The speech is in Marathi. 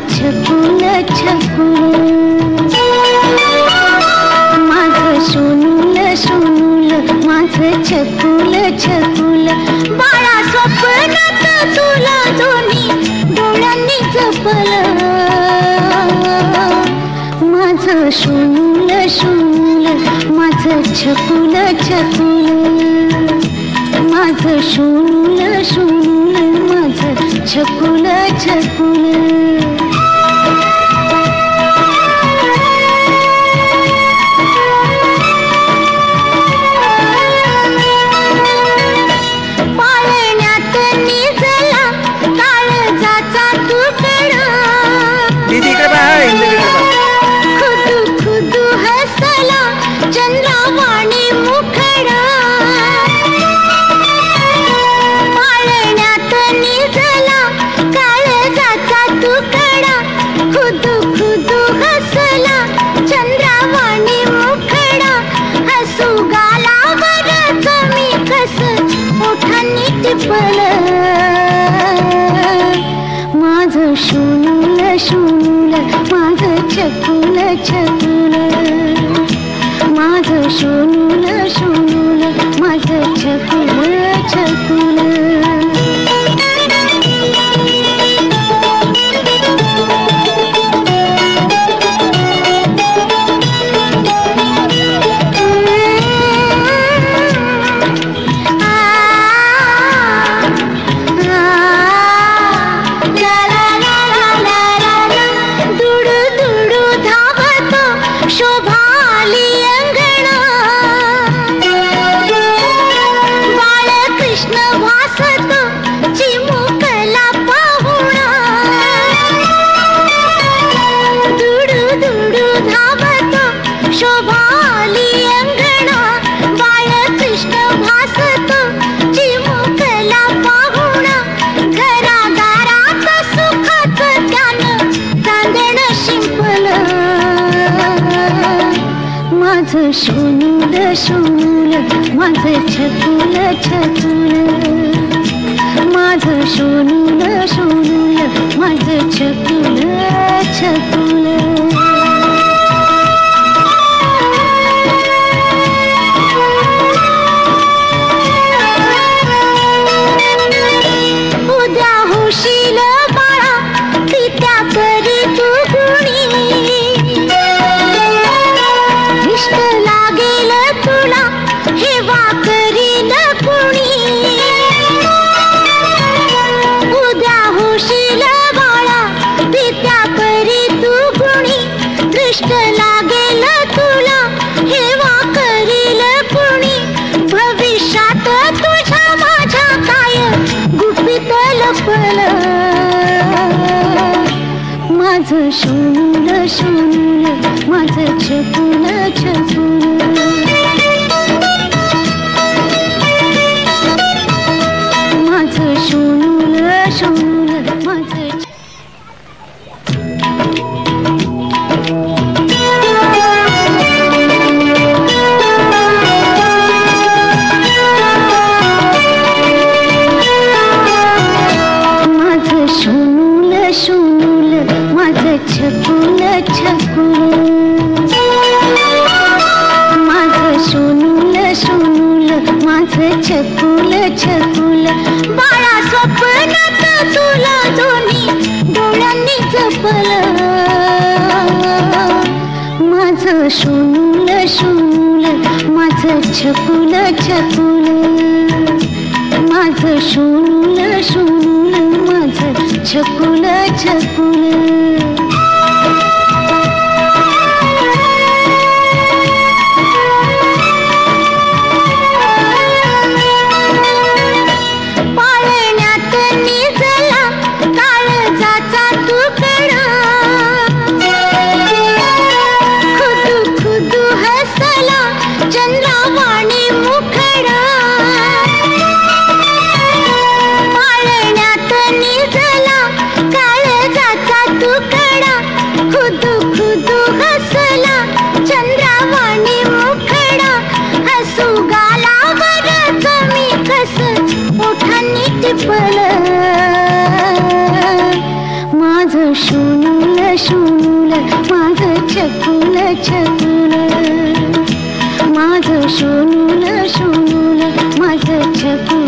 छकुल छकुल माझं सोनूल सोनूल माझं छकुल छकुल बाळा स्वप्नात तुला दोन्ही डोळ्यांनी जपलं माझं सोनूल सोनूल माझं छकुल छकुल माझं सोनूल सोनूल माझं छकुल छकुल माझं सोनूल सोनूल माझं छकुल छकुल माझं सोनूल सोनूल माझं छकुल छकुल माझं सोनूल सोनूल माझं छकुल छकुल माझं सोनूल सोनूल माझं छकुल छकुल उद्या होशील बाळा तित्या परी तू गुणी लागेल तुला हेवा करील कुणी उद्या होशील बाळा पित्या परी तू गुणी दृष्ट लागेल तुला हेवा करील कुणी भविष्यात तुझ्या माझ्या काय गुपित लपलं माझं सोनूल सोनूल माझं छकुल छकुल माझं सोनूल सोनूल माझं माझं सोनूल सोनूल माझं छकुल छकुल माझं सोनूल सोनूल माझं छकुल छकुल बाळा स्वप्नात तुला दोन्ही डोळ्यांनी जपलं माझं सोनूल सोनूल माझं छकुल छकुल माझं सोनूल सोनूल माझं छकुल छकुल माझं सोनू शोनूल माझं छकुल छकुल माझं शोनूल शोनूल माझं छकुल